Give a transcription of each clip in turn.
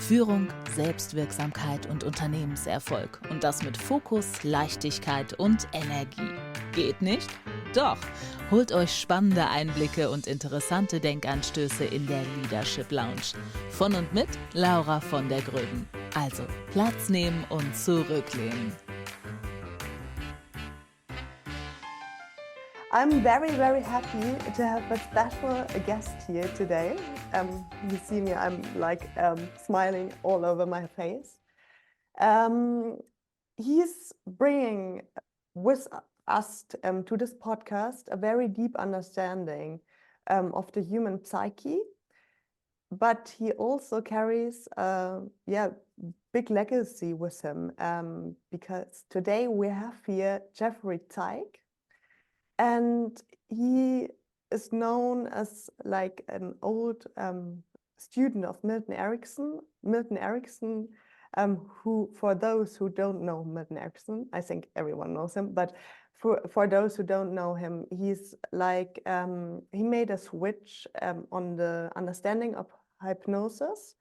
Führung, Selbstwirksamkeit und Unternehmenserfolg. Und das mit Fokus, Leichtigkeit und Energie. Geht nicht? Doch! Holt euch spannende Einblicke und interessante Denkanstöße in der Leadership Lounge. Von und mit Laura von der Groeben. Also Platz nehmen und zurücklehnen. I'm very, very happy to have a special guest here today. You see me, I'm like smiling all over my face. He's bringing with us to this podcast a very deep understanding of the human psyche, but he also carries big legacy with him because today we have here Jeff Zeig. And he is known as like an old student of Milton Erickson. Milton Erickson, who, for those who don't know Milton Erickson, I think everyone knows him, but for those who don't know him, he's like, he made a switch on the understanding of hypnosis.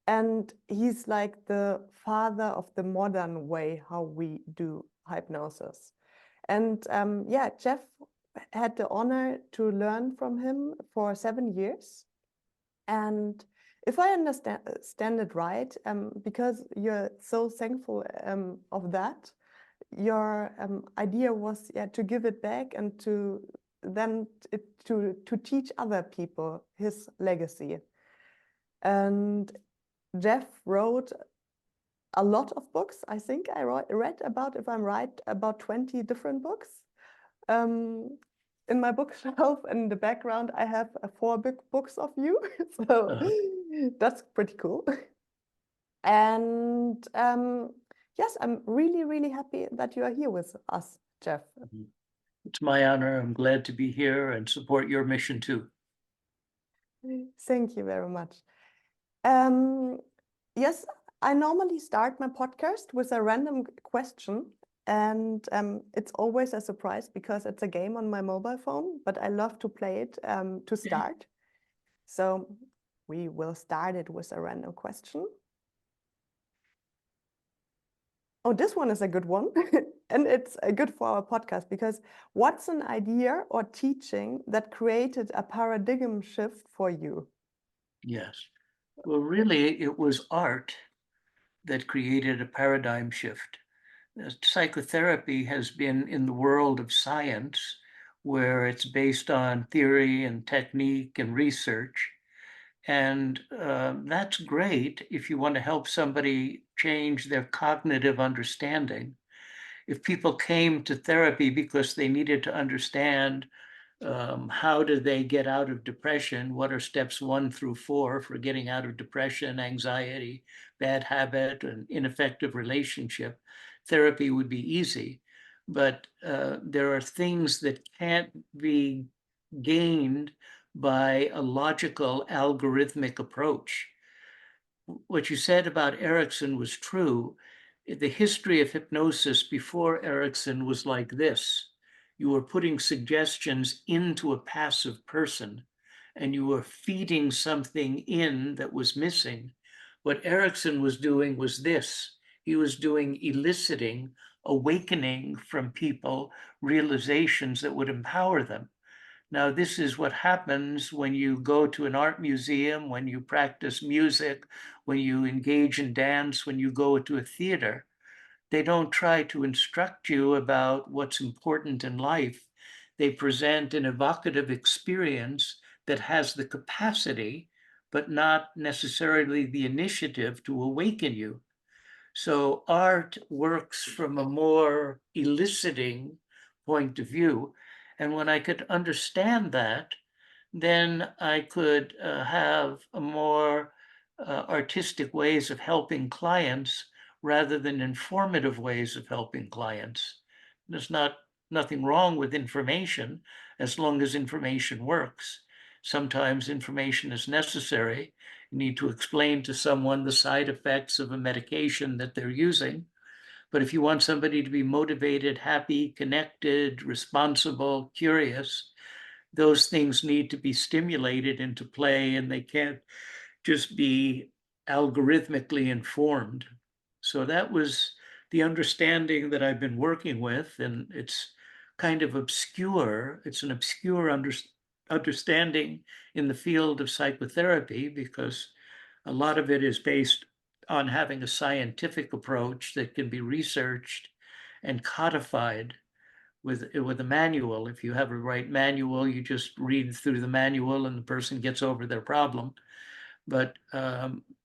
And he's like the father of the modern way how we do hypnosis. And Jeff had the honor to learn from him for 7 years. And if I understand it right, because you're so thankful of that, your idea was to give it back and to teach other people his legacy. And Jeff wrote a lot of books. I think I read about, if I'm right, about 20 different books. In my bookshelf in the background, I have 4 big books of you. So that's pretty cool. And yes, I'm really, really happy that you are here with us, Jeff. It's my honor. I'm glad to be here and support your mission too. Thank you very much. Yes, I normally start my podcast with a random question, and it's always a surprise because it's a game on my mobile phone, but I love to play it to start. So we will start it with a random question. Oh, this one is a good one, and it's good for our podcast because what's an idea or teaching that created a paradigm shift for you? Yes. Well, really, it was art that created a paradigm shift. Psychotherapy has been in the world of science, where it's based on theory and technique and research. And that's great if you want to help somebody change their cognitive understanding. If people came to therapy because they needed to understand how do they get out of depression? What are steps 1 through 4 for getting out of depression, anxiety, bad habit, and ineffective relationship? Therapy would be easy, but there are things that can't be gained by a logical algorithmic approach. What you said about Erickson was true. The history of hypnosis before Erickson was like this. You were putting suggestions into a passive person, and you were feeding something in that was missing. What Erickson was doing was this. He was doing eliciting, awakening from people realizations that would empower them. Now, this is what happens when you go to an art museum, when you practice music, when you engage in dance, when you go to a theater. They don't try to instruct you about what's important in life. They present an evocative experience that has the capacity, but not necessarily the initiative to awaken you. So art works from a more eliciting point of view. And when I could understand that, then I could have a more artistic ways of helping clients rather than informative ways of helping clients. There's nothing wrong with information as long as information works. Sometimes information is necessary. You need to explain to someone the side effects of a medication that they're using. But if you want somebody to be motivated, happy, connected, responsible, curious, those things need to be stimulated into play, and they can't just be algorithmically informed. So that was the understanding that I've been working with, and it's kind of obscure. It's an obscure understanding in the field of psychotherapy because a lot of it is based on having a scientific approach that can be researched and codified with a manual. If you have a right manual, you just read through the manual and the person gets over their problem. But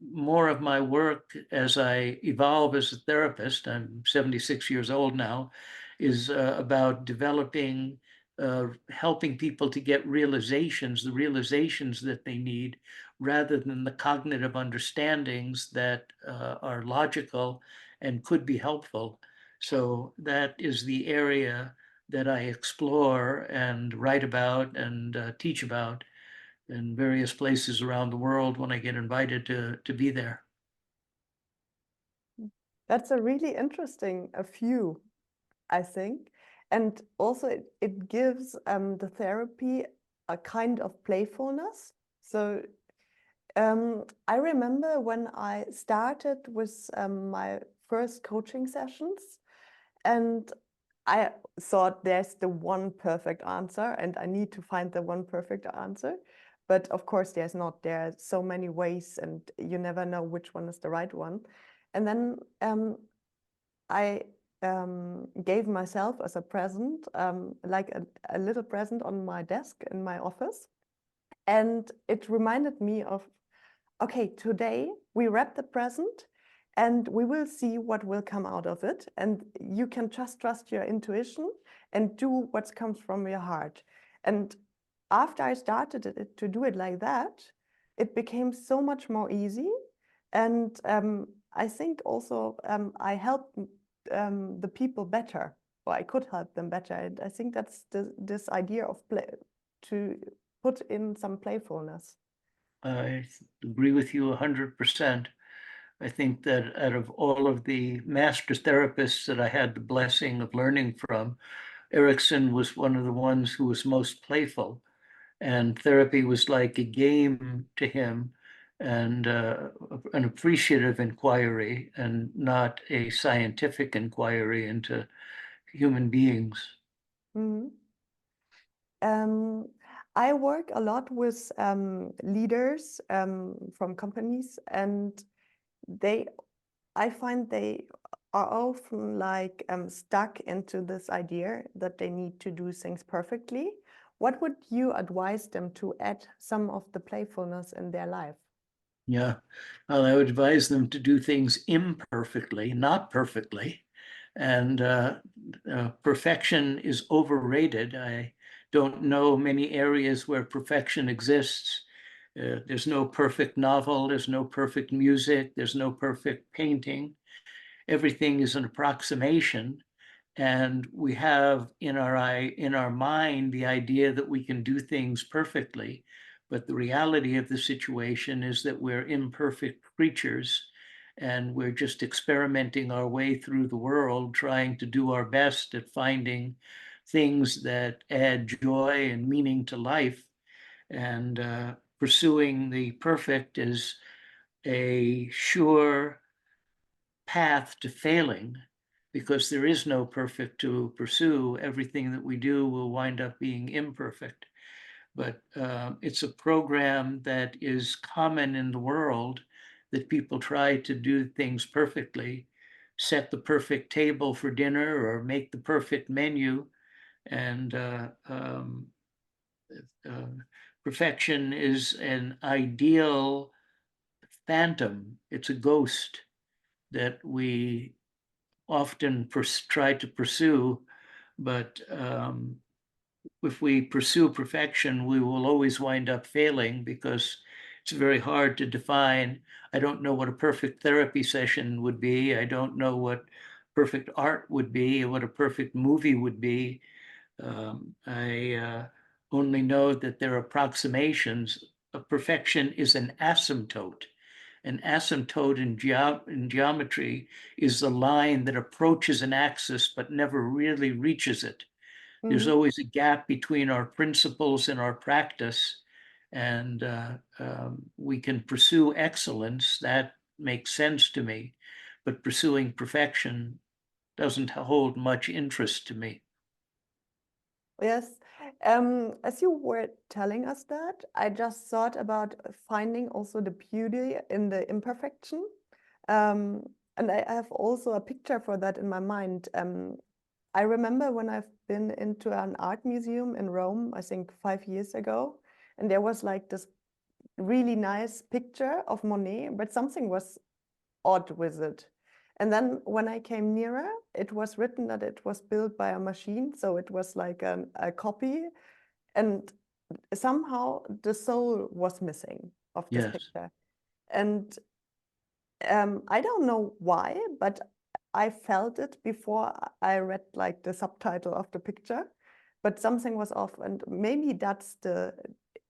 more of my work as I evolve as a therapist, I'm 76 years old now, is about developing, helping people to get realizations, the realizations that they need, rather than the cognitive understandings that are logical and could be helpful. So that is the area that I explore and write about and teach about in various places around the world when I get invited to be there. That's a really interesting view, I think. And also it gives the therapy a kind of playfulness. So I remember when I started with my first coaching sessions, and I thought there's the one perfect answer and I need to find the one perfect answer. But of course, there's not. There are so many ways and you never know which one is the right one. And then I gave myself as a present, like a little present on my desk in my office. And it reminded me of, okay, today we wrap the present and we will see what will come out of it. And you can just trust your intuition and do what comes from your heart. And after I started to do it like that, it became so much more easy. And I think also I helped the people better, or I could help them better. And I think that's this idea of play, to put in some playfulness. I agree with you 100%. I think that out of all of the master therapists that I had the blessing of learning from, Erickson was one of the ones who was most playful, and therapy was like a game to him and an appreciative inquiry and not a scientific inquiry into human beings. Mm-hmm. I work a lot with leaders from companies, and I find they are often like stuck into this idea that they need to do things perfectly. What would you advise them to add some of the playfulness in their life? Yeah, well, I would advise them to do things imperfectly, not perfectly. And perfection is overrated. I don't know many areas where perfection exists. There's no perfect novel, there's no perfect music, there's no perfect painting. Everything is an approximation. And we have in our mind the idea that we can do things perfectly. But the reality of the situation is that we're imperfect creatures and we're just experimenting our way through the world, trying to do our best at finding things that add joy and meaning to life. And pursuing the perfect is a sure path to failing because there is no perfect to pursue. Everything that we do will wind up being imperfect. But it's a program that is common in the world, that people try to do things perfectly, set the perfect table for dinner or make the perfect menu. And perfection is an ideal phantom. It's a ghost that we often try to pursue, but if we pursue perfection, we will always wind up failing because it's very hard to define. I don't know what a perfect therapy session would be. I don't know what perfect art would be, or what a perfect movie would be. I only know that there are approximations. Perfection is an asymptote. An asymptote in geometry is the line that approaches an axis but never really reaches it. There's Mm-hmm. always a gap between our principles and our practice, And we can pursue excellence. That makes sense to me. But pursuing perfection doesn't hold much interest to me. Yes. As you were telling us that, I just thought about finding also the beauty in the imperfection. And I have also a picture for that in my mind. I remember when I've been into an art museum in Rome, I think 5 years ago, and there was like this really nice picture of Monet, but something was odd with it. And then when I came nearer, it was written that it was built by a machine, so it was like a copy, and somehow the soul was missing of this Yes. picture. And I don't know why, but I felt it before I read like the subtitle of the picture, but something was off. And maybe that's the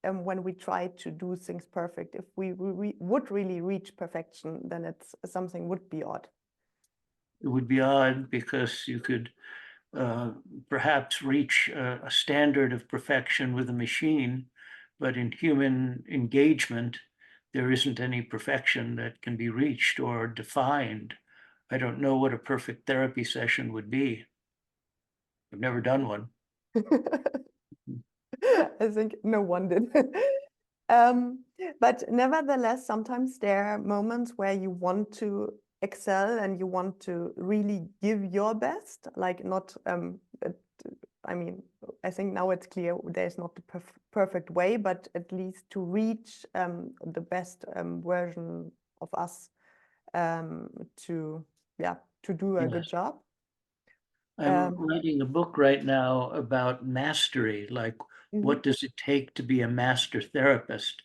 when we try to do things perfect, if we would really reach perfection, then it's something would be odd. It would be odd because you could perhaps reach a standard of perfection with a machine, but in human engagement, there isn't any perfection that can be reached or defined. I don't know what a perfect therapy session would be. I've never done one. I think no one did. But nevertheless, sometimes there are moments where you want to excel and you want to really give your best, like not, I mean, I think now it's clear there's not the perfect way, but at least to reach the best version of us to, yeah, to do a good Yes. job. I'm writing a book right now about mastery, like what does it take to be a master therapist?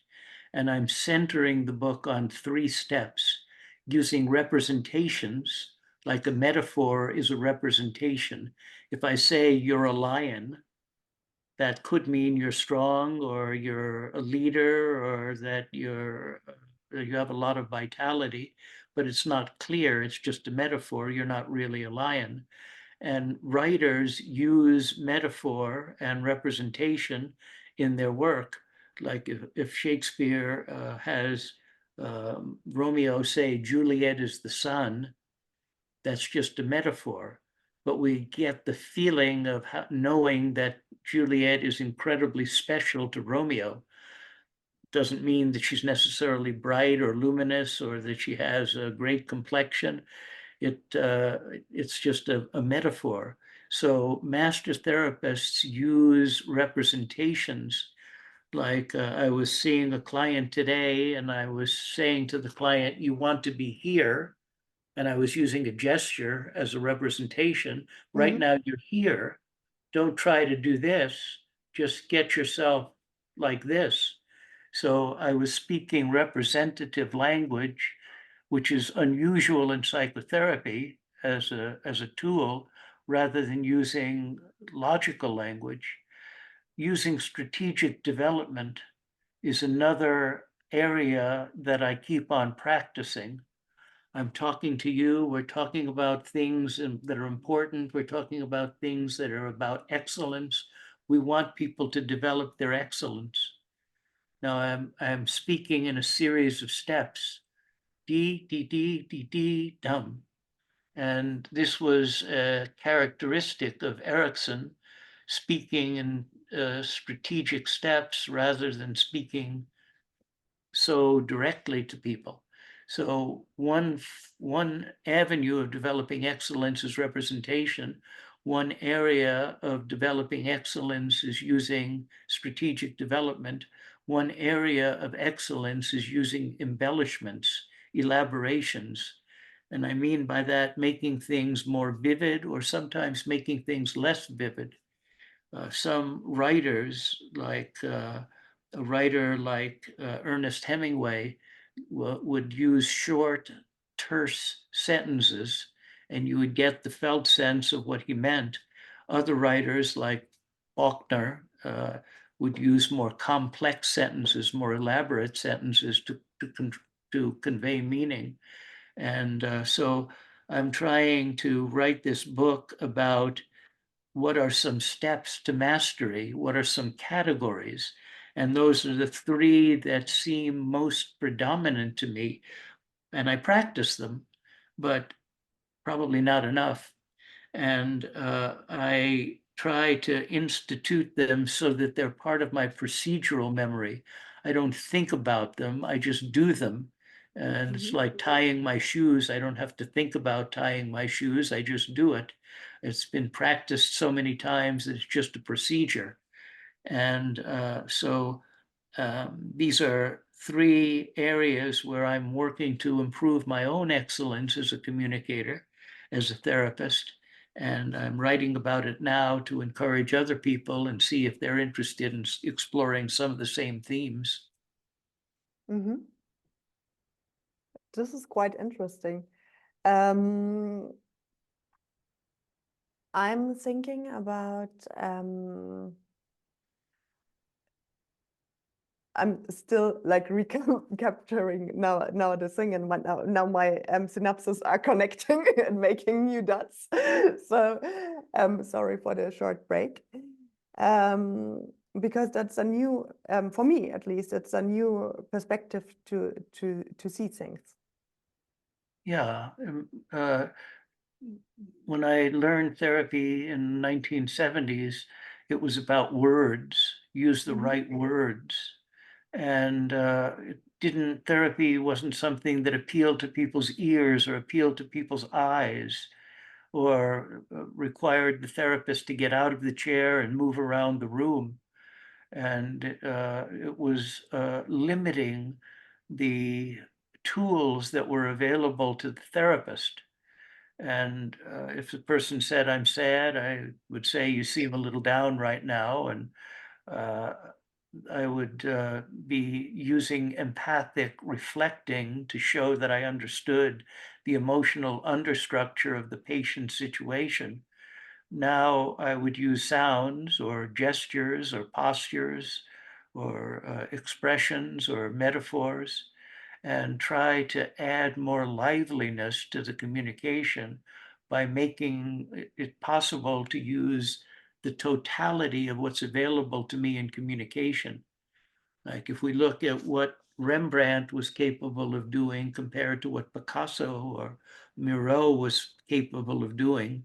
And I'm centering the book on 3 steps, using representations, like a metaphor is a representation. If I say you're a lion, that could mean you're strong or you're a leader or that you have a lot of vitality, but it's not clear. It's just a metaphor. You're not really a lion. And writers use metaphor and representation in their work. Like if Shakespeare has Romeo say Juliet is the sun, that's just a metaphor. But we get the feeling of knowing that Juliet is incredibly special to Romeo. Doesn't mean that she's necessarily bright or luminous or that she has a great complexion. It's just a metaphor. So master therapists use representations. Like I was seeing a client today and I was saying to the client, you want to be here. And I was using a gesture as a representation. Right now you're here. Don't try to do this. Just get yourself like this. So I was speaking representative language, which is unusual in psychotherapy as a tool, rather than using logical language. Using strategic development is another area that I keep on practicing. I'm talking to you, we're talking about things that are important, we're talking about things that are about excellence. We want people to develop their excellence. Now I'm speaking in a series of steps. D, D, D, D, D, dum. And this was a characteristic of Erickson, speaking in strategic steps rather than speaking so directly to people. So one avenue of developing excellence is representation. One area of developing excellence is using strategic development. One area of excellence is using embellishments, elaborations. And I mean by that making things more vivid or sometimes making things less vivid. Some writers, like a writer like Ernest Hemingway, would use short, terse sentences, and you would get the felt sense of what he meant. Other writers like Faulkner would use more complex sentences, more elaborate sentences to convey meaning. And so I'm trying to write this book about what are some steps to mastery, what are some categories. And those are the three that seem most predominant to me. And I practice them, but probably not enough. And I try to institute them so that they're part of my procedural memory. I don't think about them, I just do them. And it's like tying my shoes. I don't have to think about tying my shoes, I just do it. It's been practiced so many times that it's just a procedure. And these are three areas where I'm working to improve my own excellence as a communicator, as a therapist. And I'm writing about it now to encourage other people and see if they're interested in exploring some of the same themes. This is quite interesting. I'm thinking about I'm still like recapturing now the thing, and now my synapses are connecting and making new dots. So sorry for the short break. Because that's a new, for me at least, it's a new perspective to see things. Yeah. When I learned therapy in the 1970s, it was about words, use the right words. And therapy wasn't something that appealed to people's ears or appealed to people's eyes or required the therapist to get out of the chair and move around the room. And it was limiting the tools that were available to the therapist. And if the person said, I'm sad, I would say, you seem a little down right now. And I would be using empathic reflecting to show that I understood the emotional understructure of the patient's situation. Now I would use sounds or gestures or postures or expressions or metaphors and try to add more liveliness to the communication by making it possible to use the totality of what's available to me in communication. Like if we look at what Rembrandt was capable of doing compared to what Picasso or Miro was capable of doing,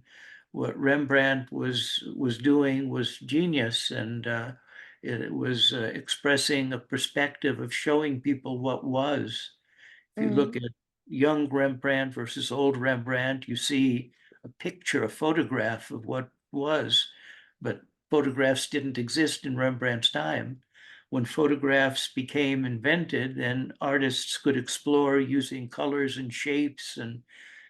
what Rembrandt was doing was genius, and it was expressing a perspective of showing people what was. If you look at young Rembrandt versus old Rembrandt, you see a picture, a photograph of what was, but photographs didn't exist in Rembrandt's time. When photographs became invented, then artists could explore using colors and shapes and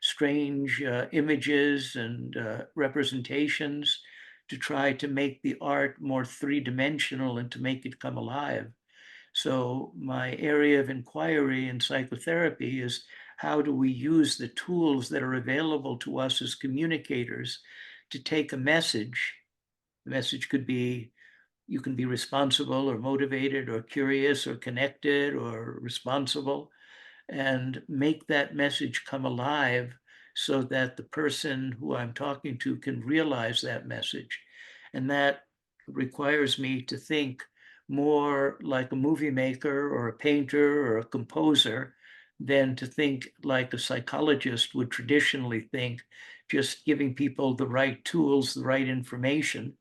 strange images and representations to try to make the art more three-dimensional and to make it come alive. So my area of inquiry in psychotherapy is how do we use the tools that are available to us as communicators to take a message. The message could be, you can be responsible or motivated or curious or connected or responsible, and make that message come alive so that the person who I'm talking to can realize that message. And that requires me to think more like a movie maker or a painter or a composer than to think like a psychologist would traditionally think, just giving people the right tools, the right information.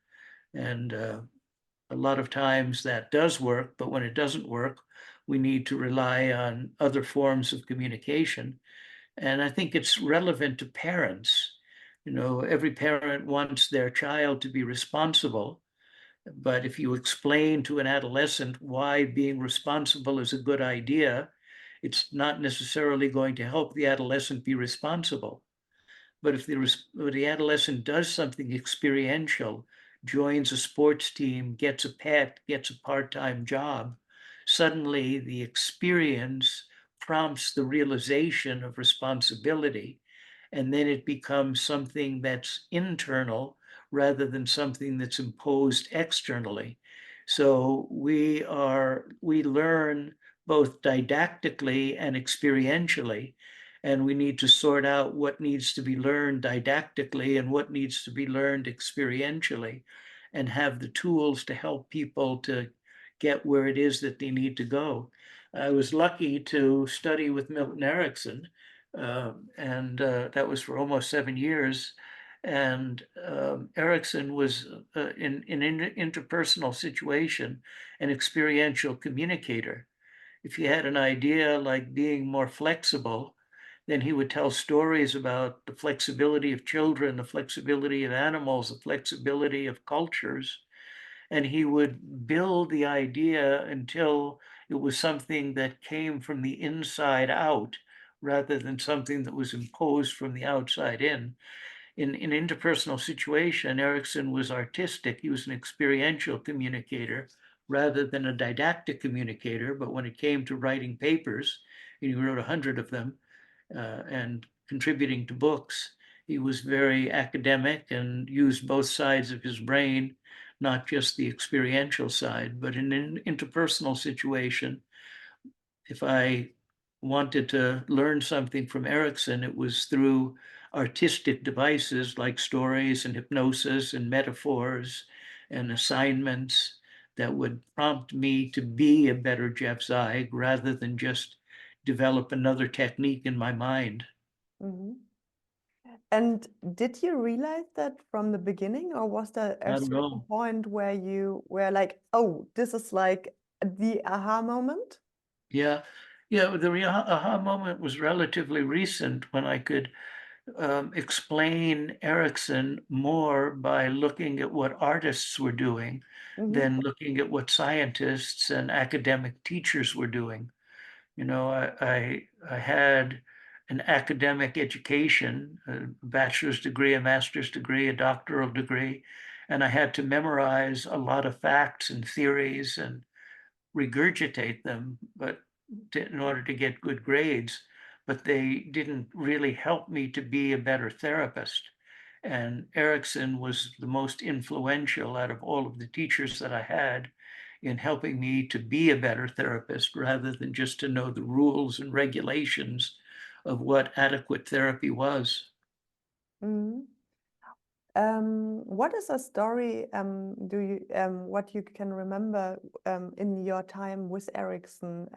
And a lot of times that does work, but when it doesn't work, we need to rely on other forms of communication. And I think it's relevant to parents. You know, every parent wants their child to be responsible. But if you explain to an adolescent why being responsible is a good idea, it's not necessarily going to help the adolescent be responsible. But if the adolescent does something experiential, joins a sports team, gets a pet, gets a part-time job, suddenly the experience prompts the realization of responsibility. And then it becomes something that's internal rather than something that's imposed externally. So we learn both didactically and experientially, and we need to sort out what needs to be learned didactically and what needs to be learned experientially, and have the tools to help people to get where it is that they need to go. I was lucky to study with Milton Erickson, and that was for almost 7 years. And Erickson was in an interpersonal situation, an experiential communicator. If he had an idea like being more flexible, then he would tell stories about the flexibility of children, the flexibility of animals, the flexibility of cultures. And he would build the idea until it was something that came from the inside out rather than something that was imposed from the outside in. In an interpersonal situation, Erickson was artistic. He was an experiential communicator rather than a didactic communicator. But when it came to writing papers, and he wrote 100 of them, and contributing to books, he was very academic and used both sides of his brain, not just the experiential side. But in an interpersonal situation, if I wanted to learn something from Erickson, it was through artistic devices like stories and hypnosis and metaphors and assignments that would prompt me to be a better Jeff Zeig rather than just develop another technique in my mind. Mhm. And did you realize that from the beginning, or was there I a don't certain know. point where you were like, oh, this is like the aha moment? Yeah. Yeah, the aha moment was relatively recent when I could explain Erickson more by looking at what artists were doing Mhm. than looking at what scientists and academic teachers were doing. You know, I had an academic education, a bachelor's degree, a master's degree, a doctoral degree, and I had to memorize a lot of facts and theories and regurgitate them, but in order to get good grades, but they didn't really help me to be a better therapist. And Erickson was the most influential out of all of the teachers that I had in helping me to be a better therapist rather than just to know the rules and regulations of what adequate therapy was. Mhm. What is a story what you can remember in your time with Erickson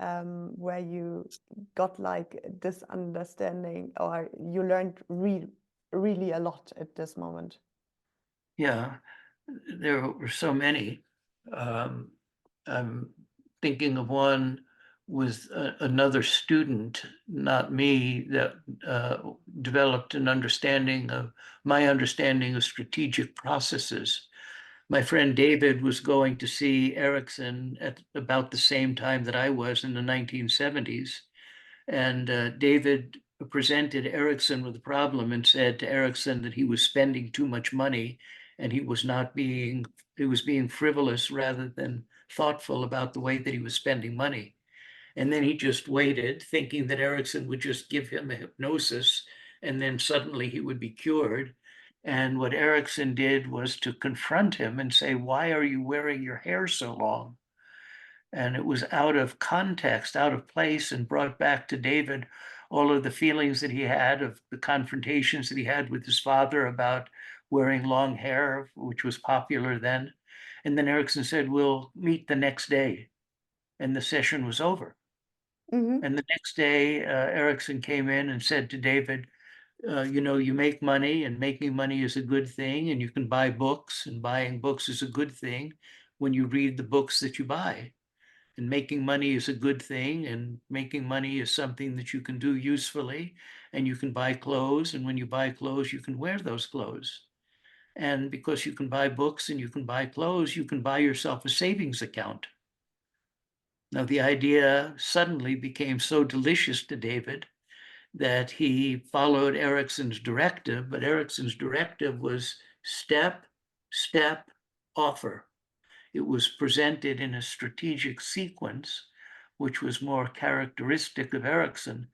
where you got like this understanding or you learned really a lot at this moment? Yeah, there were so many. Um, I'm thinking of one with another student, not me, that developed an understanding of my understanding of strategic processes. My friend David was going to see Erickson at about the same time that I was in the 1970s. And David presented Erickson with a problem and said to Erickson that he was spending too much money and he was being frivolous rather than thoughtful about the way that he was spending money. And then he just waited, thinking that Erickson would just give him a hypnosis and then suddenly he would be cured. And what Erickson did was to confront him and say, "Why are you wearing your hair so long?" And it was out of context, out of place, and brought back to David all of the feelings that he had of the confrontations that he had with his father about wearing long hair, which was popular then. And then Erickson said, "We'll meet the next day." And the session was over. Mm-hmm. And the next day, Erickson came in and said to David, you know, you make money and making money is a good thing, and you can buy books, and buying books is a good thing when you read the books that you buy. And making money is a good thing, and making money is something that you can do usefully, and you can buy clothes, and when you buy clothes, you can wear those clothes. And because you can buy books and you can buy clothes, you can buy yourself a savings account. Now, the idea suddenly became so delicious to David that he followed Erickson's directive, but Erickson's directive was step, step, offer. It was presented in a strategic sequence, which was more characteristic of Erickson.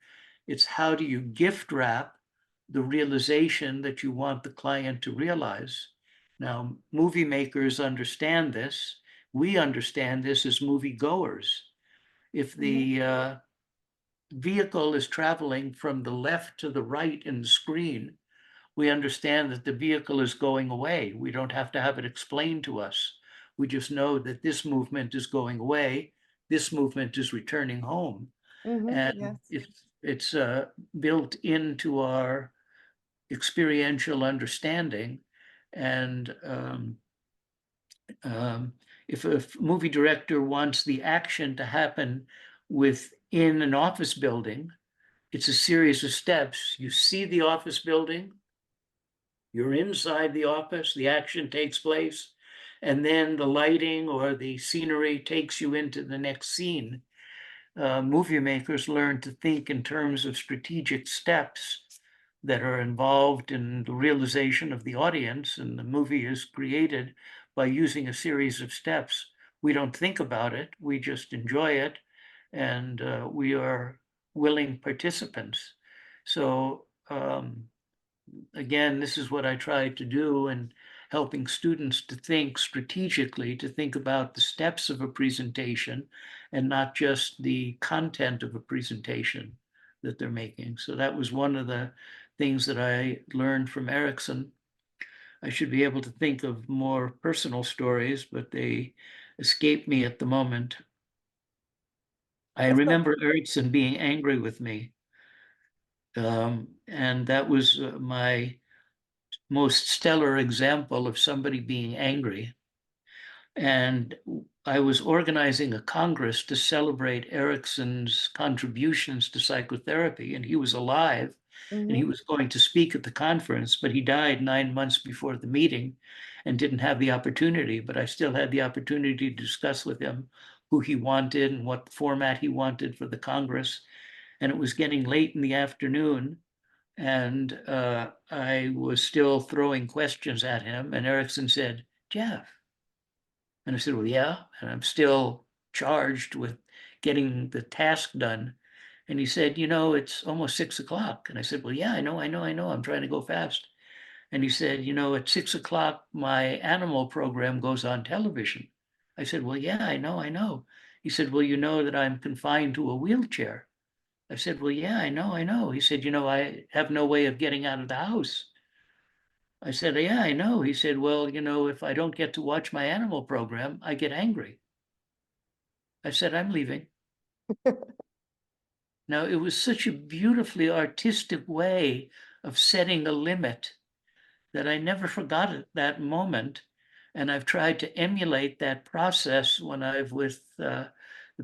It's how do you gift wrap the realization that you want the client to realize. Now, movie makers understand this. We understand this as movie goers. If the vehicle is traveling from the left to the right in the screen, we understand that the vehicle is going away. We don't have to have it explained to us. We just know that this movement is going away, this movement is returning home. And Yes. it's built into our experiential understanding. And if a movie director wants the action to happen within an office building, it's a series of steps. You see the office building, you're inside the office, the action takes place, and then the lighting or the scenery takes you into the next scene. Movie makers learn to think in terms of strategic steps that are involved in the realization of the audience, and the movie is created by using a series of steps. We don't think about it, we just enjoy it, and we are willing participants. So again, this is what I try to do in helping students to think strategically, to think about the steps of a presentation and not just the content of a presentation that they're making. So that was one of the things that I learned from Erickson. I should be able to think of more personal stories, but they escape me at the moment. I remember Erickson being angry with me. And that was my most stellar example of somebody being angry. And I was organizing a Congress to celebrate Erickson's contributions to psychotherapy, and he was alive, and he was going to speak at the conference, but he died 9 months before the meeting and didn't have the opportunity. But I still had the opportunity to discuss with him who he wanted and what format he wanted for the Congress. And it was getting late in the afternoon, and I was still throwing questions at him, and Erickson said, "Jeff." And I said, "Well, yeah, and I'm still charged with getting the task done." And he said, "It's almost 6 o'clock." And I said, "Well, yeah, I know. I'm trying to go fast." And he said, "At 6 o'clock, my animal program goes on television." I said, "Well, yeah, I know. He said, "Well, you know that I'm confined to a wheelchair." I said, "Well, yeah, I know. He said, "I have no way of getting out of the house." I said, "Yeah, I know." He said, "Well, if I don't get to watch my animal program, I get angry." I said, "I'm leaving." Now, it was such a beautifully artistic way of setting a limit that I never forgot it, that moment. And I've tried to emulate that process when I've with the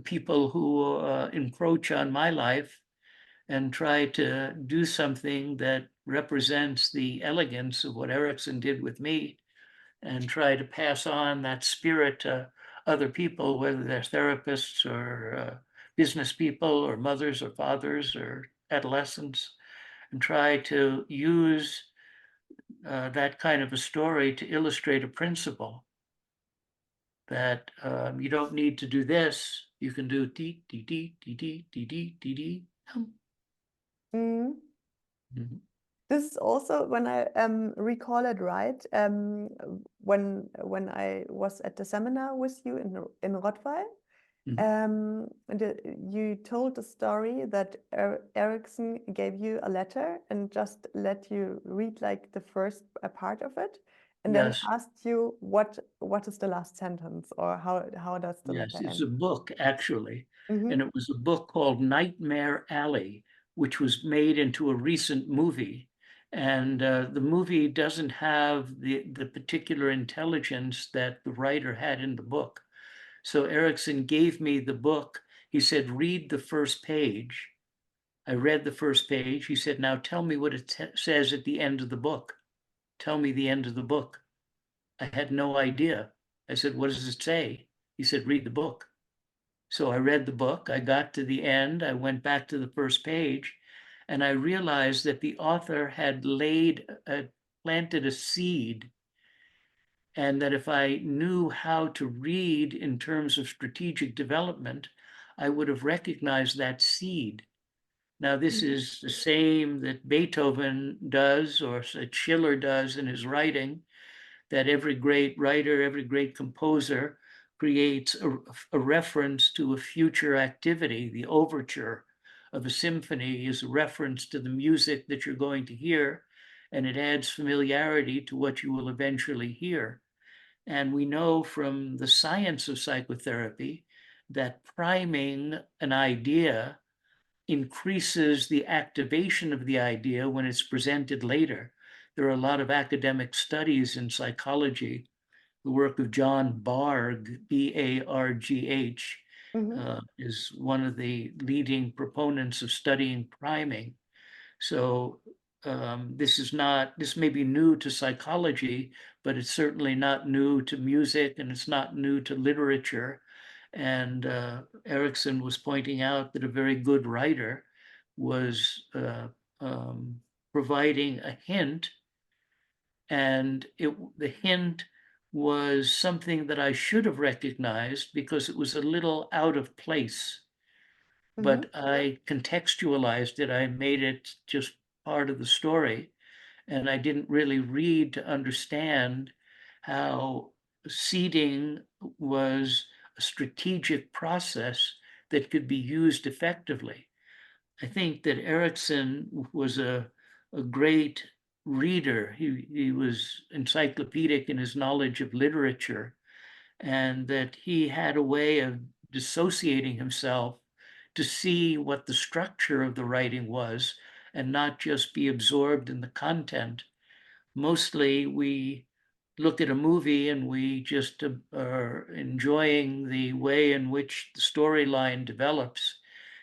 people who encroach on my life, and try to do something that represents the elegance of what Erickson did with me, and try to pass on that spirit to other people, whether they're therapists or business people or mothers or fathers or adolescents, and try to use that kind of a story to illustrate a principle that you don't need to do this. You can do dee, dee, dee, dee, dee, dee, dee, dee, dee. Mhm. This is also, when I recall it right, when I was at the seminar with you in Rottweil, you told the story that Erickson gave you a letter and just let you read like the first part of it, and then Yes. asked you what is the last sentence, or how does the Yes, letter it's end? a book, actually. Mhm. And it was a book called Nightmare Alley, which was made into a recent movie. And the movie doesn't have the particular intelligence that the writer had in the book. So Erickson gave me the book. He said, "Read the first page." I read the first page. He said, "Now tell me what it says at the end of the book. Tell me the end of the book." I had no idea. I said, "What does it say?" He said, "Read the book." So I read the book. I got to the end. I went back to the first page, and I realized that the author had planted a seed, and that if I knew how to read in terms of strategic development, I would have recognized that seed. Now, this is the same that Beethoven does, or that Schiller does in his writing, that every great writer, every great composer creates a reference to a future activity. The overture of a symphony is a reference to the music that you're going to hear, and it adds familiarity to what you will eventually hear. And we know from the science of psychotherapy that priming an idea increases the activation of the idea when it's presented later. There are a lot of academic studies in psychology. The work of John Bargh, Bargh, is one of the leading proponents of studying priming. So this may be new to psychology, but it's certainly not new to music, and it's not new to literature. And Erickson was pointing out that a very good writer was providing a hint, and the hint was something that I should have recognized because it was a little out of place. But I contextualized it. I made it just part of the story. And I didn't really read to understand how seeding was a strategic process that could be used effectively. I think that Erickson was a great reader. He was encyclopedic in his knowledge of literature, and that he had a way of dissociating himself to see what the structure of the writing was and not just be absorbed in the content. Mostly we look at a movie and we just are enjoying the way in which the storyline develops,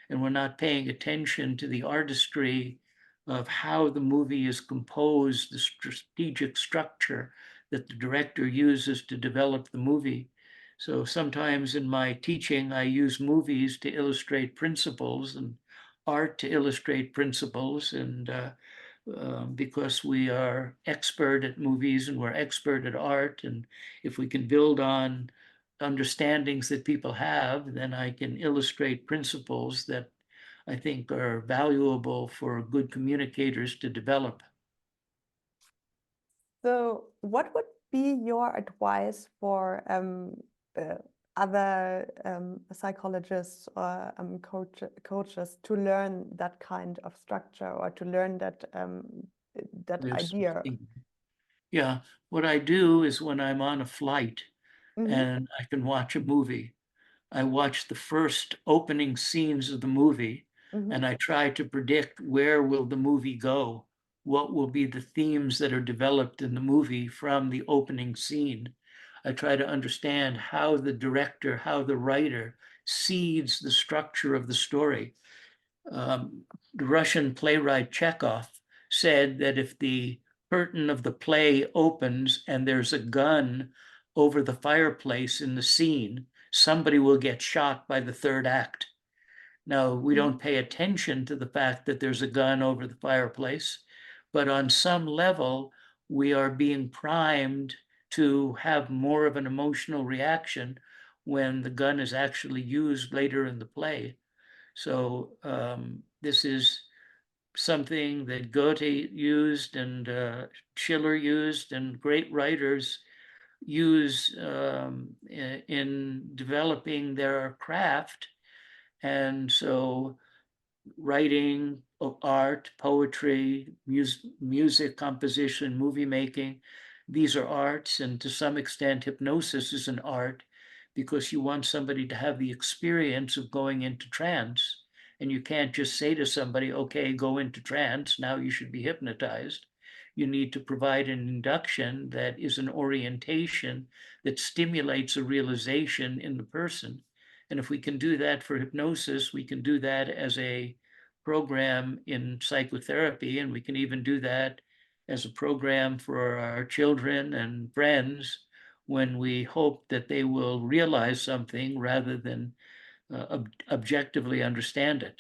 and we're not paying attention to the artistry of how the movie is composed, the strategic structure that the director uses to develop the movie. So sometimes in my teaching, I use movies to illustrate principles and art to illustrate principles. And because we are expert at movies and we're expert at art, and if we can build on understandings that people have, then I can illustrate principles that I think are valuable for good communicators to develop. So, what would be your advice for other psychologists or coaches to learn that kind of structure, or to learn that idea? Yeah, what I do is when I'm on a flight and I can watch a movie, I watch the first opening scenes of the movie and I try to predict where will the movie go, what will be the themes that are developed in the movie from the opening scene. I try to understand how the director, how the writer seeds the structure of the story. The Russian playwright Chekhov said that if the curtain of the play opens and there's a gun over the fireplace in the scene, somebody will get shot by the third act. Now, we don't pay attention to the fact that there's a gun over the fireplace, but on some level, we are being primed to have more of an emotional reaction when the gun is actually used later in the play. So this is something that Goethe used and Schiller used, and great writers use in developing their craft. And so writing, art, poetry, music composition, movie making, these are arts, and to some extent hypnosis is an art, because you want somebody to have the experience of going into trance. And you can't just say to somebody, okay, go into trance, now you should be hypnotized. You need to provide an induction that is an orientation that stimulates a realization in the person. And if we can do that for hypnosis, we can do that as a program in psychotherapy, and we can even do that as a program for our children and friends when we hope that they will realize something rather than objectively understand it.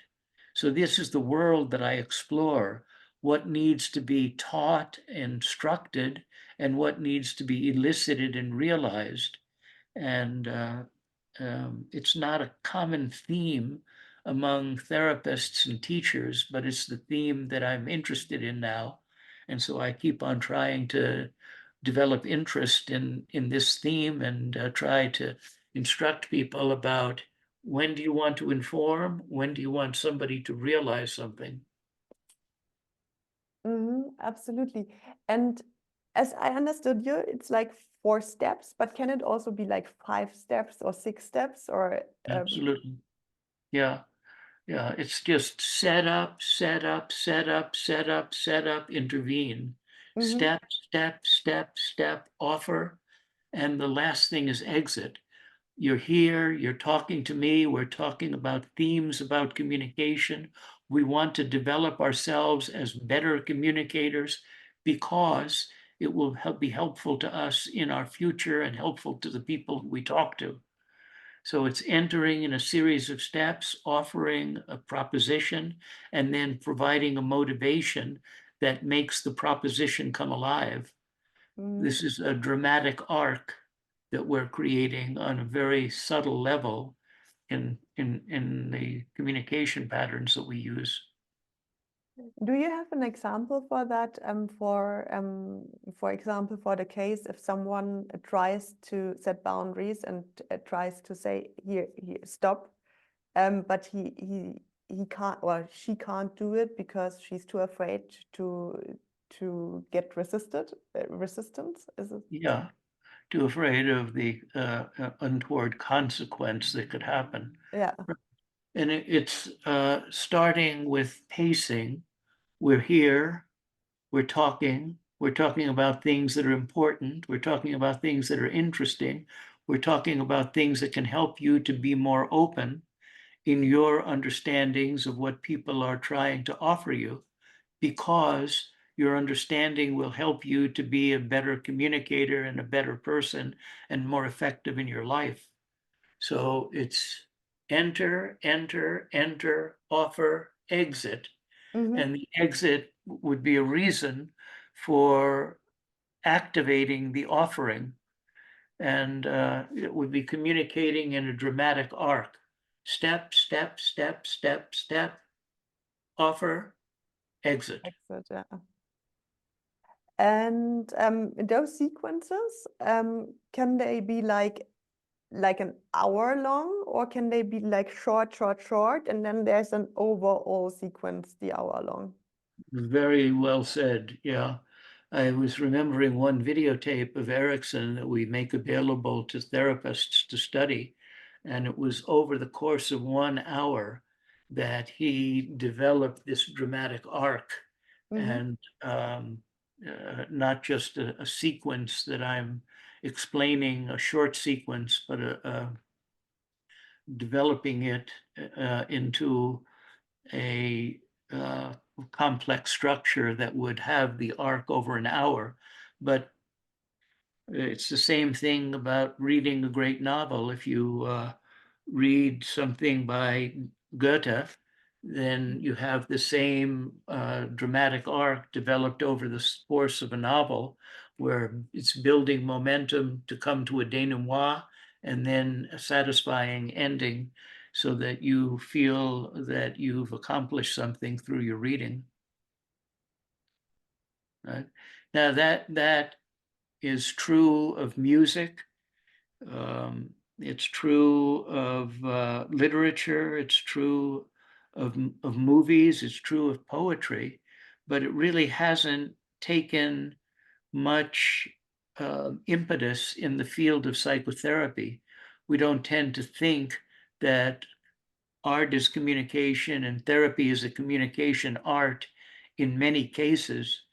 So this is the world that I explore: what needs to be taught, instructed, and what needs to be elicited and realized. And it's not a common theme among therapists and teachers, but it's the theme that I'm interested in now. And so I keep on trying to develop interest in this theme, and try to instruct people about when do you want to inform, when do you want somebody to realize something. Absolutely. And as I understood you, it's like 4 steps, but can it also be like 5 steps or 6 steps or Absolutely. Yeah. Yeah. It's just set up, set up, set up, set up, set up, intervene, mhm, step, step, step, step, offer. And the last thing is exit. You're here, you're talking to me, we're talking about themes about communication. We want to develop ourselves as better communicators because it will be helpful to us in our future and helpful to the people we talk to. So it's entering in a series of steps, offering a proposition, and then providing a motivation that makes the proposition come alive. mhm. This is a dramatic arc that we're creating on a very subtle level in the communication patterns that we use. Do you have an example for that? For example, for the case if someone tries to set boundaries and tries to say here, stop, but he can't or she can't do it because she's too afraid to get resistance. Is it? Yeah, too afraid of the untoward consequence that could happen. Yeah. And it's starting with pacing. We're here, we're talking about things that are important, we're talking about things that are interesting, we're talking about things that can help you to be more open in your understandings of what people are trying to offer you, because your understanding will help you to be a better communicator and a better person and more effective in your life. So it's enter, enter, enter, offer, exit. Mhm. And the exit would be a reason for activating the offering. And it would be communicating in a dramatic arc. Step, step, step, step, step, offer, exit. Exit, yeah. And those sequences, can they be like an hour long, or can they be like short, short, short, and then there's an overall sequence, the hour long? Very well said. Yeah. I was remembering one videotape of Erickson that we make available to therapists to study. And it was over the course of 1 hour that he developed this dramatic arc, Mhm. and not just a sequence that I'm explaining, a short sequence, but developing it into a complex structure that would have the arc over an hour. But it's the same thing about reading a great novel. If you read something by Goethe, then you have the same dramatic arc developed over the course of a novel, where it's building momentum to come to a denouement and then a satisfying ending, so that you feel that you've accomplished something through your reading. Right? Now that is true of music. It's true of literature. It's true of movies. It's true of poetry, but it really hasn't taken much impetus in the field of psychotherapy. We don't tend to think that art is communication and therapy is a communication art in many cases.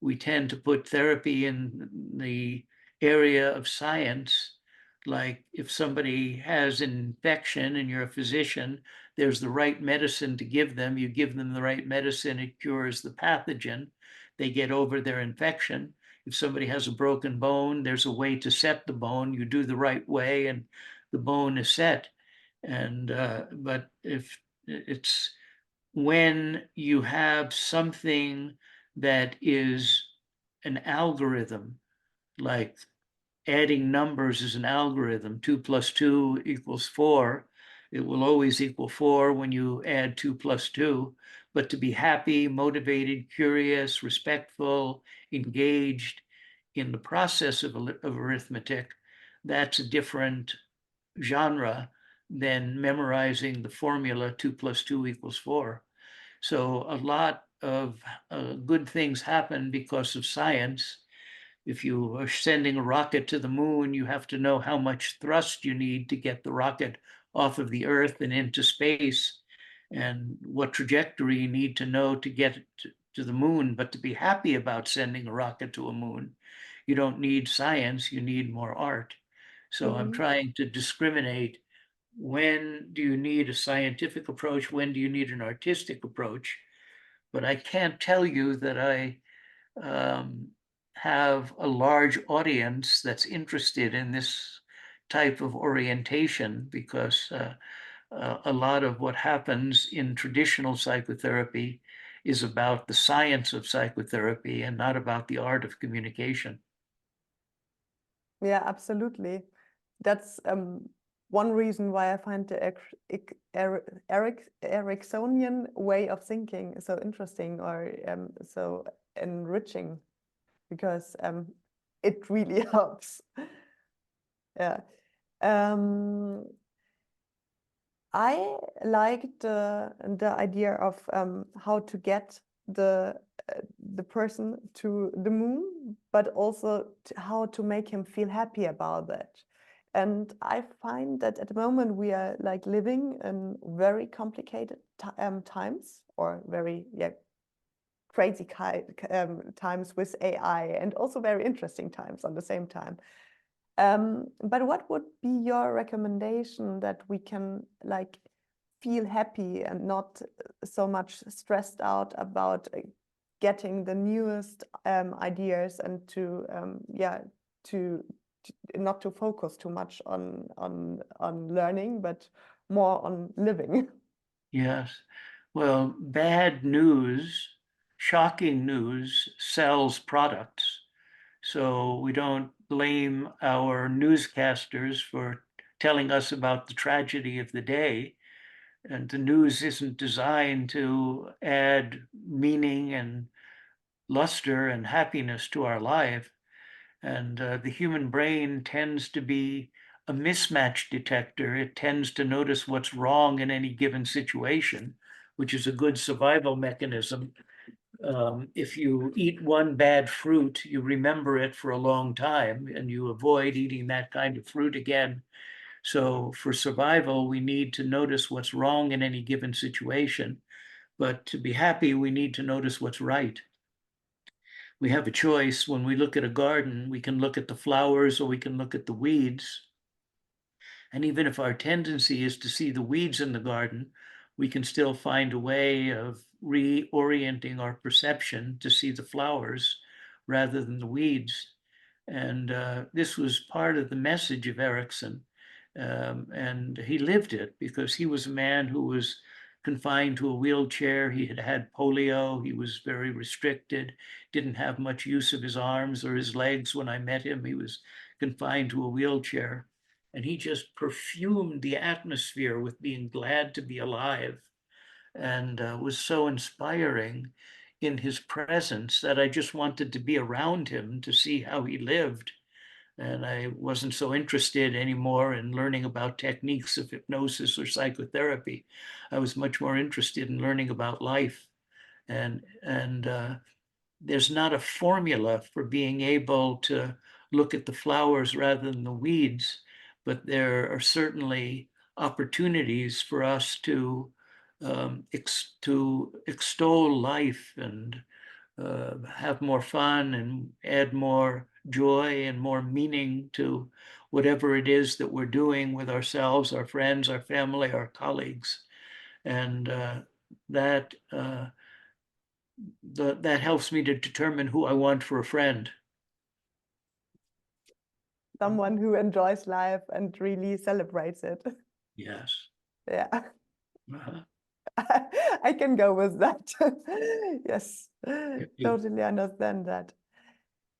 We tend to put therapy in the area of science. Like if somebody has an infection and you're a physician, there's the right medicine to give them. You give them the right medicine, it cures the pathogen. They get over their infection. If somebody has a broken bone, there's a way to set the bone. You do the right way and the bone is set. And but if it's when you have something that is an algorithm, like adding numbers is an algorithm, 2 plus 2 equals 4. It will always equal 4 when you add 2 plus 2. But to be happy, motivated, curious, respectful, engaged in the process of arithmetic, that's a different genre than memorizing the formula 2 plus 2 equals 4. So a lot of good things happen because of science. If you are sending a rocket to the moon, you have to know how much thrust you need to get the rocket off of the Earth and into space, and what trajectory you need to know to get it to the moon. But to be happy about sending a rocket to a moon, you don't need science, you need more art. So I'm trying to discriminate, when do you need a scientific approach? When do you need an artistic approach? But I can't tell you that I have a large audience that's interested in this type of orientation, because a lot of what happens in traditional psychotherapy is about the science of psychotherapy and not about the art of communication. Yeah, absolutely. That's one reason why I find the Ericksonian way of thinking so interesting, or so enriching, because it really helps. Yeah. I like the idea of how to get the person to the moon, but also how to make him feel happy about that. And I find that at the moment we are like living in very complicated times, or very crazy times with AI, and also very interesting times on the same time. But what would be your recommendation that we can like feel happy and not so much stressed out about getting the newest ideas, and to not to focus too much on learning, but more on living? Yes. Well, bad news, shocking news sells products. So we don't blame our newscasters for telling us about the tragedy of the day. And the news isn't designed to add meaning and luster and happiness to our life. And the human brain tends to be a mismatch detector. It tends to notice what's wrong in any given situation, which is a good survival mechanism. If you eat one bad fruit, you remember it for a long time and you avoid eating that kind of fruit again. So for survival, we need to notice what's wrong in any given situation. But to be happy, we need to notice what's right. We have a choice. When we look at a garden, we can look at the flowers or we can look at the weeds. And even if our tendency is to see the weeds in the garden, we can still find a way of reorienting our perception to see the flowers rather than the weeds. And this was part of the message of Erikson. And he lived it, because he was a man who was confined to a wheelchair. He had had polio. He was very restricted, didn't have much use of his arms or his legs. When I met him, he was confined to a wheelchair. And he just perfumed the atmosphere with being glad to be alive, and was so inspiring in his presence that I just wanted to be around him to see how he lived. And I wasn't so interested anymore in learning about techniques of hypnosis or psychotherapy. I was much more interested in learning about life. And there's not a formula for being able to look at the flowers rather than the weeds, but there are certainly opportunities for us to extol life and have more fun and add more joy and more meaning to whatever it is that we're doing with ourselves, our friends, our family, our colleagues. And that that helps me to determine who I want for a friend. Someone who enjoys life and really celebrates it. Yes. Yeah. Uh-huh. I can go with that. Yes, Yeah. totally understand that.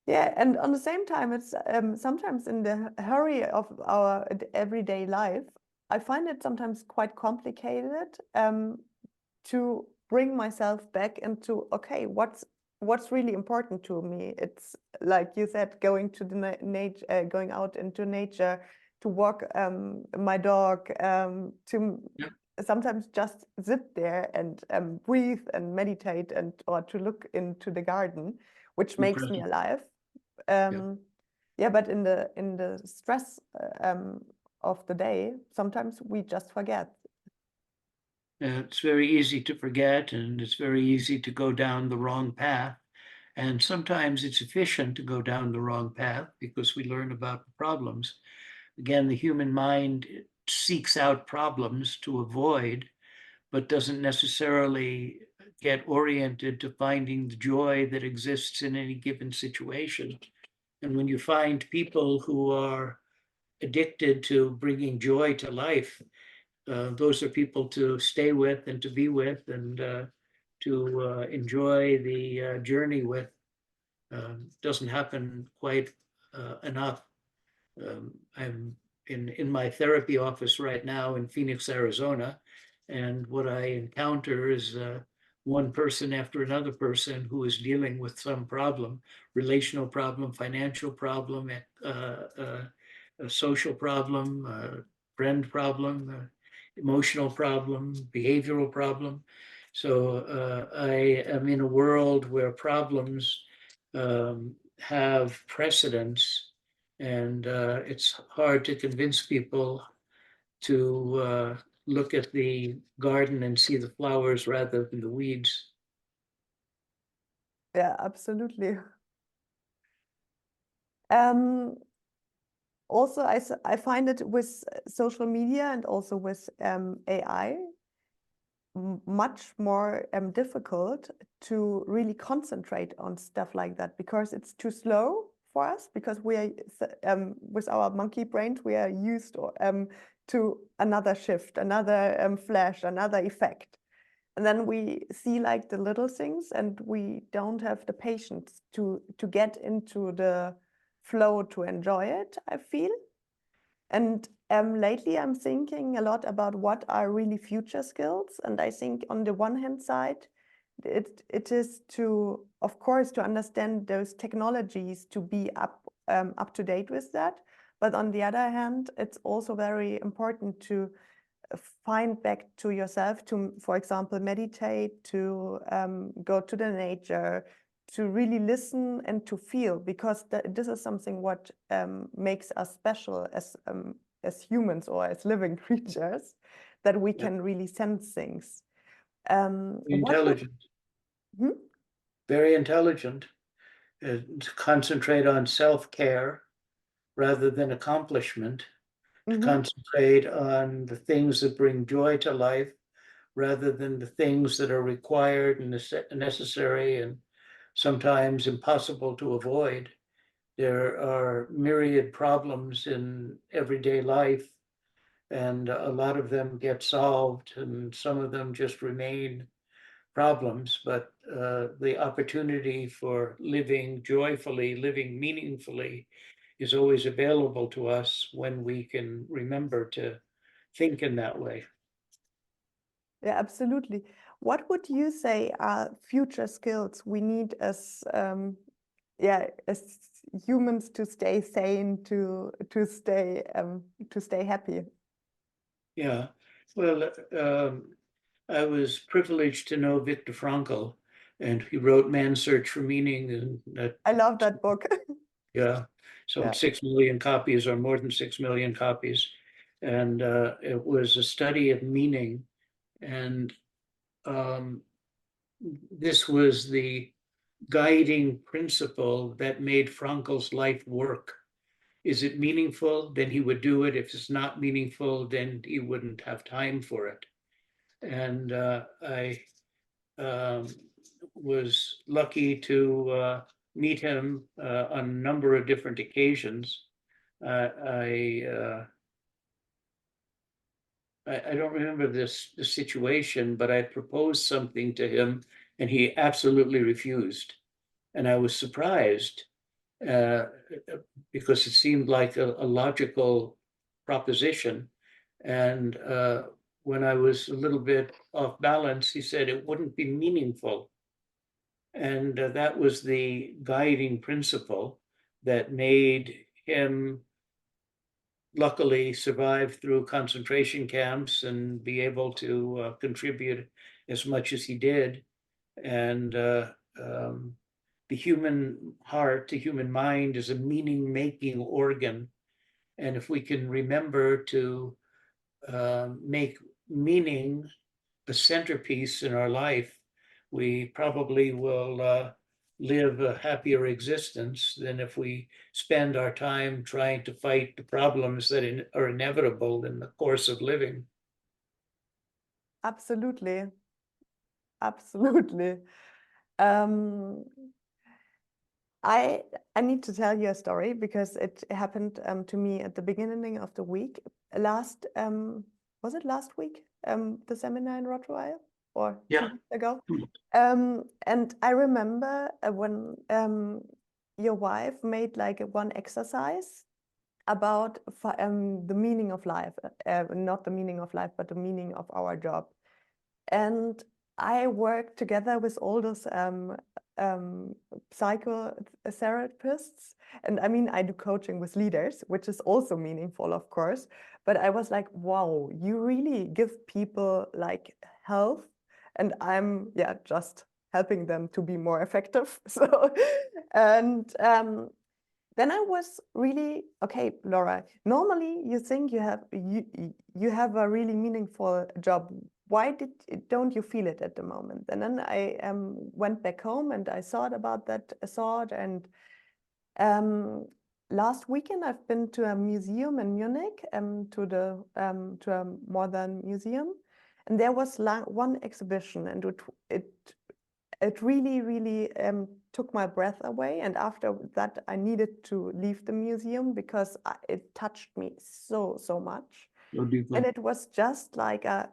Yeah, and on the same time, it's sometimes in the hurry of our everyday life, I find it sometimes quite complicated to bring myself back into, okay, what's really important to me. It's like you said, going to the nature, going out into nature, to walk my dog, to Yep. sometimes just sit there and breathe and meditate, and or to look into the garden, which Be makes me present. alive. Yeah, but in the stress of the day, sometimes we just forget. It's very easy to forget, and it's very easy to go down the wrong path. And sometimes it's efficient to go down the wrong path because we learn about the problems. Again, the human mind seeks out problems to avoid, but doesn't necessarily get oriented to finding the joy that exists in any given situation. And when you find people who are addicted to bringing joy to life, those are people to stay with and to be with and to enjoy the journey with. Doesn't happen quite enough. I'm in my therapy office right now in Phoenix, Arizona, and what I encounter is one person after another person who is dealing with some problem, relational problem, financial problem, a social problem, friend problem, emotional problem, behavioral problem. So I am in a world where problems have precedence, and it's hard to convince people to look at the garden and see the flowers rather than the weeds. Yeah, absolutely. Also, I find it with social media and also with AI much more difficult to really concentrate on stuff like that, because it's too slow for us, because we are with our monkey brains, we are used to another shift, another flash, another effect. And then we see like the little things, and we don't have the patience to get into the flow to enjoy it, I feel. And lately I'm thinking a lot about what are really future skills. And I think on the one hand side, it is to, of course, to understand those technologies, to be up to date with that. But on the other hand, it's also very important to find back to yourself, to, for example, meditate, to go to the nature, to really listen and to feel, because this is something what makes us special as humans or as living creatures, that we can really sense things. Intelligent. Very intelligent. To concentrate on self-care rather than accomplishment, to concentrate on the things that bring joy to life rather than the things that are required and necessary and sometimes impossible to avoid. There are myriad problems in everyday life, and a lot of them get solved, and some of them just remain problems. But the opportunity for living joyfully, living meaningfully, is always available to us when we can remember to think in that way. Yeah, absolutely. What would you say are future skills we need as as humans to stay sane, to stay happy? Yeah, well, I was privileged to know Viktor Frankl, and he wrote Man's Search for Meaning, and that, I love that book. yeah, sold Yeah. 6 million copies, or more than 6 million copies. And it was a study of meaning. And this was the guiding principle that made Frankl's life work. Is it meaningful? Then he would do it. If it's not meaningful, then he wouldn't have time for it. And I was lucky to meet him on a number of different occasions. I don't remember the situation, but I proposed something to him and he absolutely refused. And I was surprised because it seemed like a logical proposition. And when I was a little bit off balance, he said it wouldn't be meaningful. And that was the guiding principle that made him luckily survive through concentration camps and be able to contribute as much as he did. And the human heart, the human mind is a meaning-making organ. And if we can remember to make meaning a centerpiece in our life, we probably will live a happier existence than if we spend our time trying to fight the problems that are inevitable in the course of living. Absolutely. Absolutely. Um, I need to tell you a story because it happened to me at the beginning of the week. Was it last week? The seminar in Rottweil, or Yeah. 2 weeks ago? And I remember when your wife made like one exercise about the meaning of life, not the meaning of life, but the meaning of our job. And I work together with all those psychotherapists. And I mean, I do coaching with leaders, which is also meaningful, of course. But I was like, wow, you really give people like health. And I'm, yeah, just helping them to be more effective. So, and then I was really, okay, Laura, normally you think you have a really meaningful job. Why don't you feel it at the moment? And then I went back home and I thought about that thought. And last weekend I've been to a museum in Munich, to a modern museum, and there was one exhibition, and it really, really took my breath away. And after that, I needed to leave the museum because it touched me so much. So deeply. And it was just like a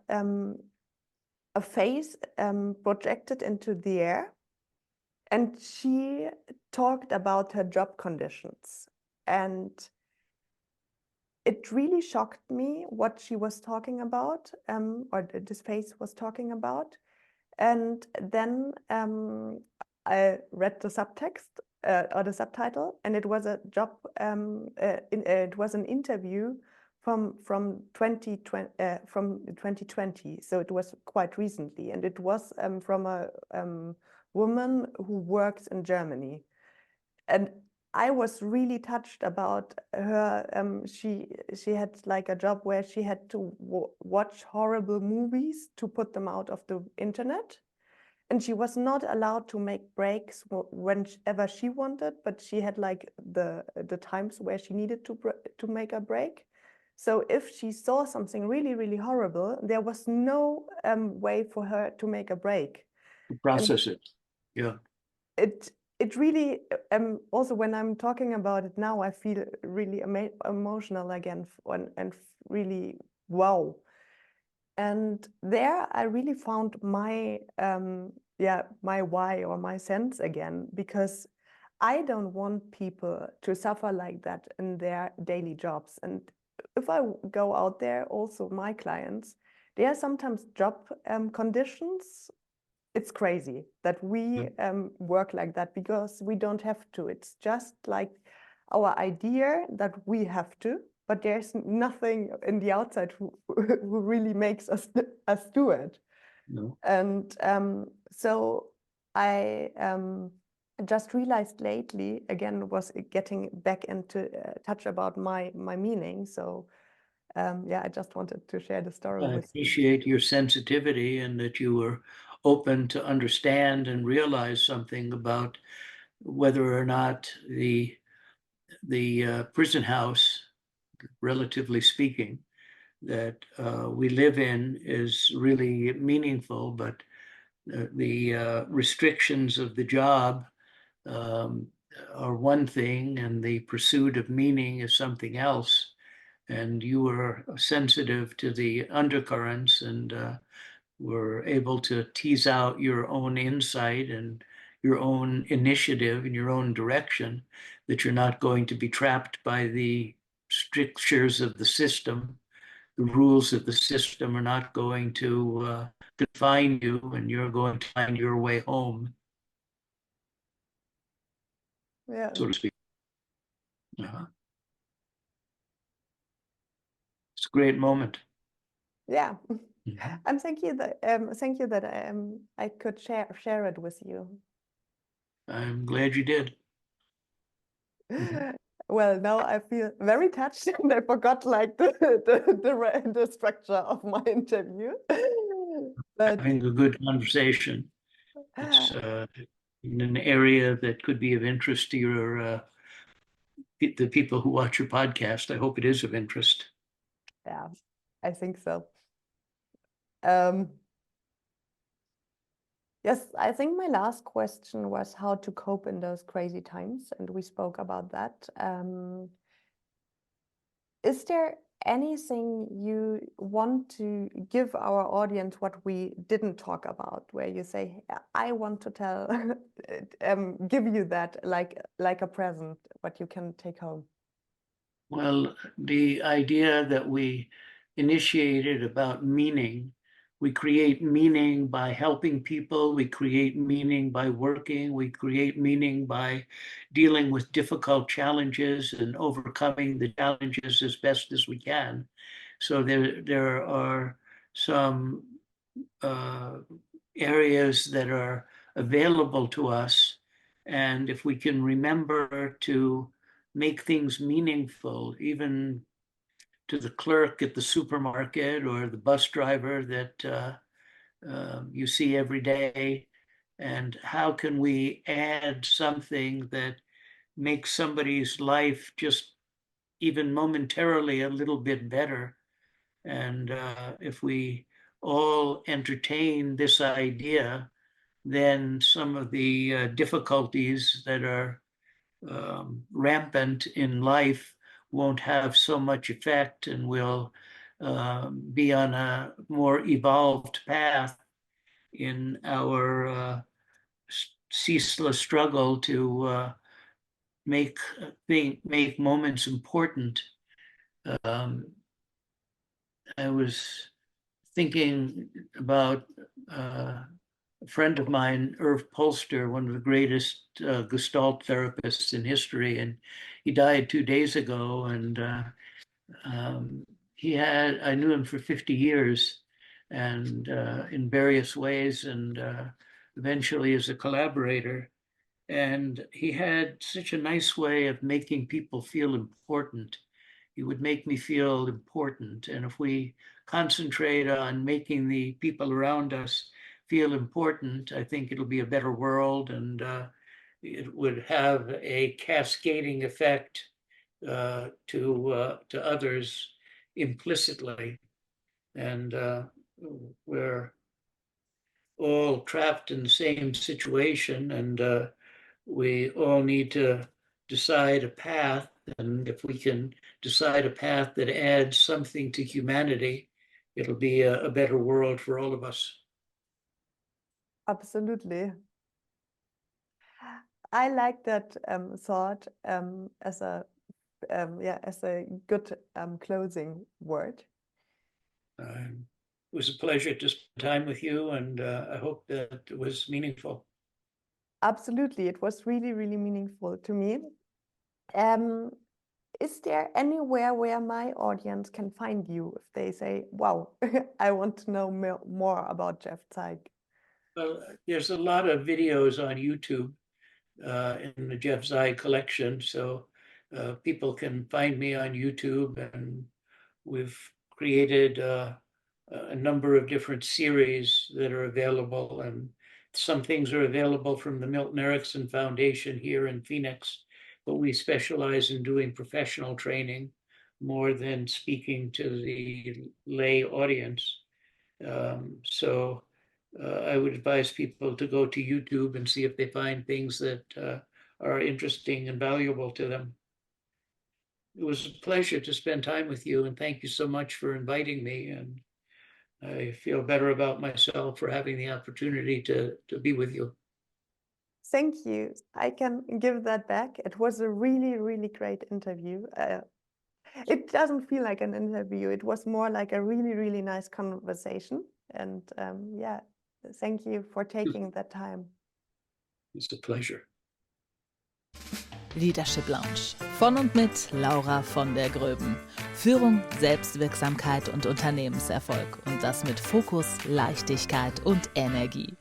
face projected into the air. And she talked about her job conditions. And it really shocked me what she was talking about, or this face was talking about. And then I read the subtext or the subtitle, and it was a job. It was an interview from 2020, so it was quite recently, and it was from a woman who works in Germany, and I was really touched about her. She had like a job where she had to watch horrible movies to put them out of the internet. And she was not allowed to make breaks whenever she wanted, but she had like the times where she needed to make a break. So if she saw something really, really horrible, there was no way for her to make a break. Process it. Yeah. It really, also when I'm talking about it now, I feel really emotional again, and really, wow. And there I really found my, my why or my sense again, because I don't want people to suffer like that in their daily jobs. And if I go out there, also my clients, there are sometimes job conditions. It's crazy that we work like that because we don't have to. It's just like our idea that we have to, but there's nothing in the outside who really makes us do it. No. And so I just realized lately, again, was getting back into touch about my meaning. So I just wanted to share the story I with you. appreciate your sensitivity and that you were open to understand and realize something about whether or not the prison house, relatively speaking, that we live in is really meaningful, but the restrictions of the job are one thing, and the pursuit of meaning is something else. And you were sensitive to the undercurrents and were able to tease out your own insight and your own initiative and your own direction, that you're not going to be trapped by the strictures of the system. The rules of the system are not going to confine you, and you're going to find your way home, Yeah. so to speak. It's a great moment. Yeah. Mhm. And thank you that I could share it with you. I'm glad you did. Well, now I feel very touched and I forgot like the structure of my interview. But Having a good conversation. It's in an area that could be of interest to your the people who watch your podcast. I hope it is of interest. yeah, I think so. Yes, I think my last question was how to cope in those crazy times, and we spoke about that. Is there anything you want to give our audience what we didn't talk about, where you say, I want to tell, give you that like a present, what you can take home? Well, the idea that we initiated about meaning, we create meaning by helping people, we create meaning by working, we create meaning by dealing with difficult challenges and overcoming the challenges as best as we can. So there are some areas that are available to us. And if we can remember to make things meaningful, even to the clerk at the supermarket or the bus driver that you see every day, and how can we add something that makes somebody's life just even momentarily a little bit better. And if we all entertain this idea, then some of the difficulties that are rampant in life won't have so much effect, and we'll be on a more evolved path in our ceaseless struggle to make moments important. I was thinking about a friend of mine, Irv Polster, one of the greatest Gestalt therapists in history, and he died 2 days ago. And I knew him for 50 years, and in various ways, and eventually as a collaborator. And he had such a nice way of making people feel important. He would make me feel important. And if we concentrate on making the people around us feel important, I think it'll be a better world, and it would have a cascading effect to others implicitly. And we're all trapped in the same situation, and we all need to decide a path. And if we can decide a path that adds something to humanity, it'll be a better world for all of us. Absolutely. I like that thought as a good closing word. It was a pleasure to spend time with you, and I hope that it was meaningful. Absolutely, it was really, really meaningful to me. Is there anywhere where my audience can find you if they say, wow, I want to know more about Jeff Zeig? Well, there's a lot of videos on YouTube in the Jeff Zeig collection, so people can find me on YouTube, and we've created a number of different series that are available, and some things are available from the Milton Erickson Foundation here in Phoenix, but we specialize in doing professional training more than speaking to the lay audience. So I would advise people to go to YouTube and see if they find things that are interesting and valuable to them. It was a pleasure to spend time with you, and thank you so much for inviting me. And I feel better about myself for having the opportunity to be with you. Thank you. I can give that back. It was a really, really great interview. It doesn't feel like an interview. It was more like a really, really nice conversation. And yeah, thank you for taking that time. It's a pleasure. Leadership Lounge von und mit Laura von der Groeben. Führung, Selbstwirksamkeit und Unternehmenserfolg. Und das mit Fokus, Leichtigkeit und Energie.